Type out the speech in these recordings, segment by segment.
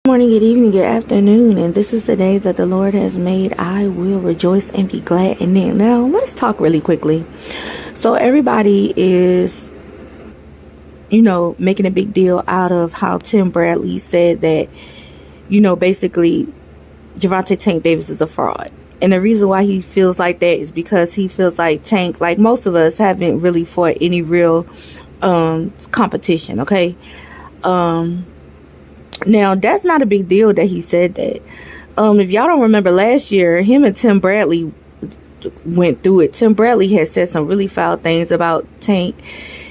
Morning, good evening, good afternoon, and this is the day that the Lord has made. I will rejoice and be glad in it. Now, let's talk really quickly. So everybody is, making a big deal out of how Tim Bradley said that, basically Gervonta Tank Davis is a fraud. And the reason why he feels like that is because he feels like Tank, like most of us, haven't really fought any real competition, okay? Now, that's not a big deal that he said that. If y'all don't remember last year, him and Tim Bradley went through it. Tim Bradley had said some really foul things about Tank.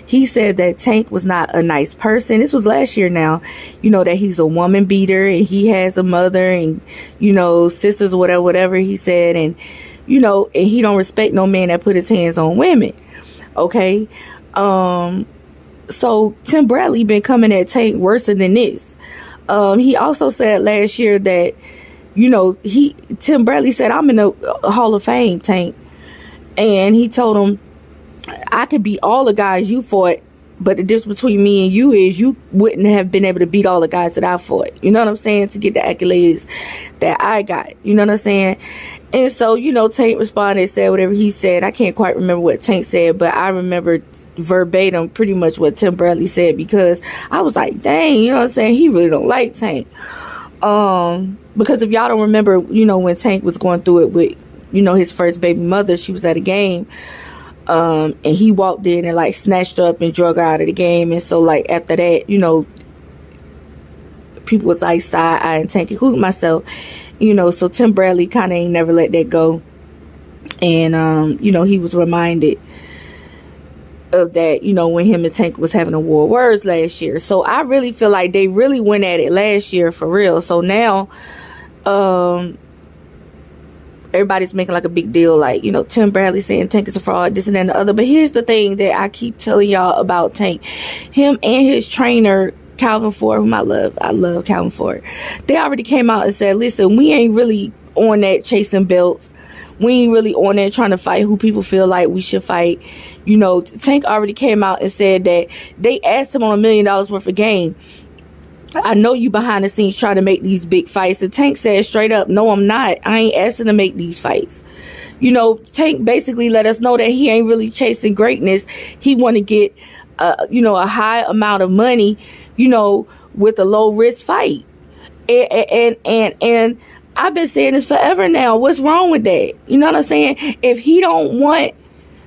He said that Tank was not a nice person. This was last year now. That he's a woman beater and he has a mother and, sisters or whatever he said. And, and he don't respect no man that put his hands on women. Okay. So Tim Bradley been coming at Tank worse than this. He also said last year that, Tim Bradley said, I'm in the Hall of Fame, Tank. And he told him, I could beat all the guys you fought, but the difference between me and you is you wouldn't have been able to beat all the guys that I fought. You know what I'm saying? To get the accolades that I got. You know what I'm saying? And so, Tank responded, said whatever he said. I can't quite remember what Tank said, but I remember verbatim pretty much what Tim Bradley said, because I was like, dang, you know what I'm saying? He really don't like Tank. Because if y'all don't remember, when Tank was going through it with, his first baby mother, she was at a game. And he walked in and like snatched her up and drug her out of the game. And so like after that, people was like side-eyeing Tank, including myself. So Tim Bradley kind of ain't never let that go. And, he was reminded of that, when him and Tank was having a war of words last year. So I really feel like they really went at it last year for real. So now, everybody's making like a big deal, like, Tim Bradley saying Tank is a fraud, this and that and the other. But here's the thing that I keep telling y'all about Tank. Him and his trainer, Calvin Ford, whom I love Calvin Ford. They already came out and said, listen, we ain't really on that chasing belts. We ain't really on that trying to fight who people feel like we should fight. Tank already came out and said that they asked him on $1 million worth of game. I know you behind the scenes trying to make these big fights. And Tank said straight up, no, I'm not. I ain't asking to make these fights. Tank basically let us know that he ain't really chasing greatness. He want to get, a high amount of money, with a low risk fight. And I've been saying this forever now. What's wrong with that? You know what I'm saying? If he don't want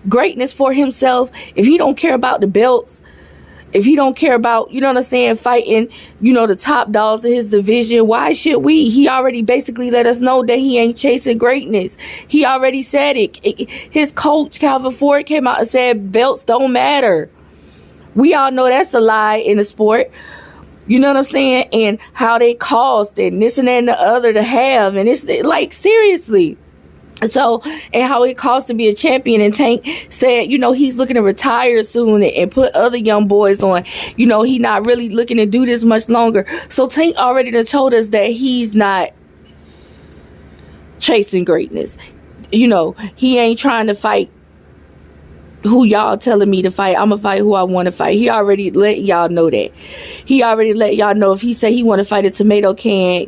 greatness for himself, if he don't care about the belts, if he don't care about, fighting, the top dogs in his division, why should we? He already basically let us know that he ain't chasing greatness. He already said it. His coach, Calvin Ford, came out and said belts don't matter. We all know that's a lie in the sport. You know what I'm saying? And how they cost and this and that and the other to have. And it's like, seriously. So, and how it costs to be a champion. And Tank said, he's looking to retire soon and put other young boys on. He not really looking to do this much longer. So Tank already done told us that he's not chasing greatness. He ain't trying to fight who y'all telling me to fight. I'm gonna fight who I want to fight. He already let y'all know that. He already let y'all know if he say he want to fight a tomato can,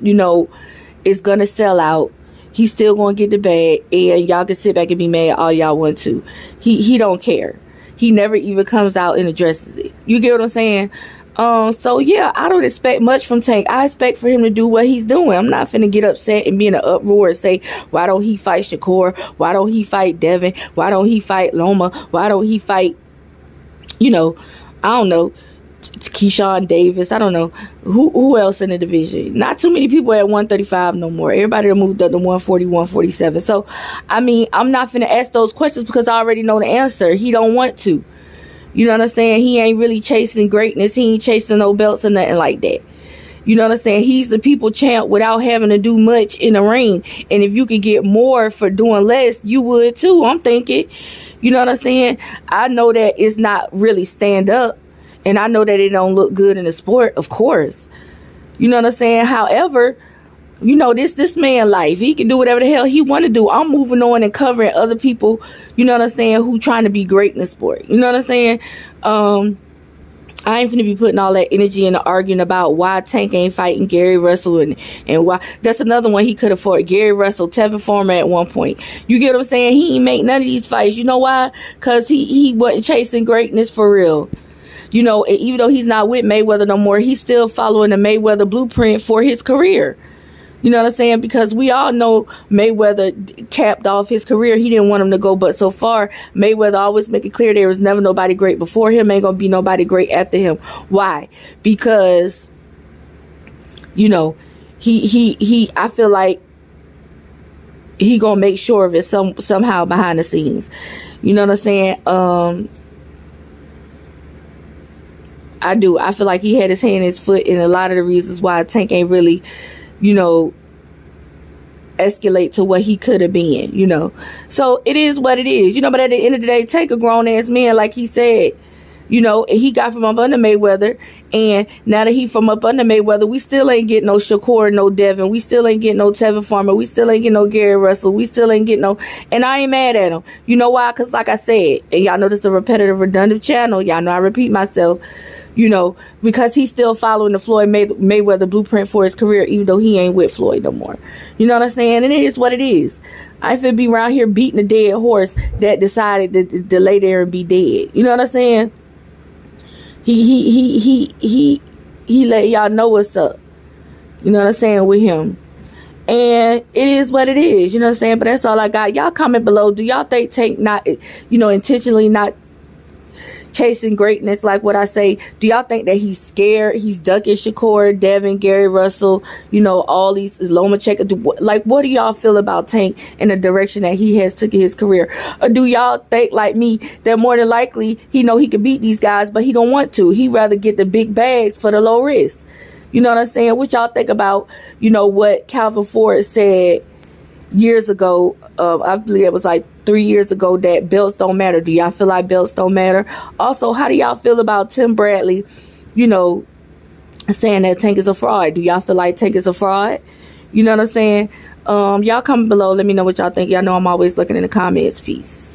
it's gonna sell out. He's still gonna get the bag, and y'all can sit back and be mad all y'all want to. He don't care. He never even comes out and addresses it. You get what I'm saying? So yeah, I don't expect much from Tank. I expect for him to do what he's doing. I'm not finna get upset and be in an uproar and say, why don't he fight Shakur? Why don't he fight Devin? Why don't he fight Loma? Why don't he fight, I don't know, Keyshawn Davis? I don't know. Who else in the division? Not too many people at 135 no more. Everybody moved up to 140, 147. So, I'm not finna ask those questions because I already know the answer. He don't want to. You know what I'm saying? He ain't really chasing greatness. He ain't chasing no belts or nothing like that. You know what I'm saying? He's the people champ without having to do much in the ring. And if you could get more for doing less, you would too, I'm thinking. You know what I'm saying? I know that it's not really stand up. And I know that it don't look good in the sport, of course. You know what I'm saying? However, this man life. He can do whatever the hell he want to do. I'm moving on and covering other people, who trying to be great in the sport. You know what I'm saying? I ain't finna be putting all that energy into arguing about why Tank ain't fighting Gary Russell and why. That's another one he could have fought. Gary Russell, Tevin Farmer at one point. You get what I'm saying? He ain't make none of these fights. You know why? Because he wasn't chasing greatness for real. You know, even though he's not with Mayweather no more, he's still following the Mayweather blueprint for his career. You know what I'm saying? Because we all know Mayweather capped off his career. He didn't want him to go, but so far, Mayweather always make it clear there was never nobody great before him. Ain't gonna be nobody great after him. Why? Because, you know, I feel like he gonna make sure of it somehow behind the scenes. You know what I'm saying? I do. I feel like he had his hand, his foot in a lot of the reasons why Tank ain't really, you know, escalate to what he could have been, you know. So it is what it is, you know. But at the end of the day, Tank a grown ass man, like he said, you know, and he got from up under Mayweather. And now that he from up under Mayweather, we still ain't getting no Shakur, no Devin. We still ain't getting no Tevin Farmer. We still ain't getting no Gary Russell. We still ain't getting no. And I ain't mad at him. You know why? Because like I said, and y'all know this is a repetitive, redundant channel. Y'all know I repeat myself. You know, because he's still following the Floyd Mayweather blueprint for his career, even though he ain't with Floyd no more. You know what I'm saying? And it is what it is. I ain't finna be around here beating a dead horse that decided to lay there and be dead. You know what I'm saying? He let y'all know what's up. You know what I'm saying with him. And it is what it is. You know what I'm saying? But that's all I got. Y'all comment below. Do y'all think Tank not, you know, intentionally not chasing greatness, like what I say? Do y'all think that he's scared? He's ducking Shakur, Devin, Gary Russell, you know, all these Lomachenko. Like, what do y'all feel about Tank and the direction that he has took in his career? Or do y'all think, like me, that more than likely he know he could beat these guys, but he don't want to? He'd rather get the big bags for the low risk. You know what I'm saying? What y'all think about, you know, what Calvin Ford said years ago? I believe it was like 3 years ago, that belts don't matter. Do y'all feel like belts don't matter? Also, how do y'all feel about Tim Bradley, you know, saying that Tank is a fraud? Do y'all feel like Tank is a fraud? You know what I'm saying? Y'all comment below. Let me know what y'all think. Y'all know I'm always looking in the comments. Peace.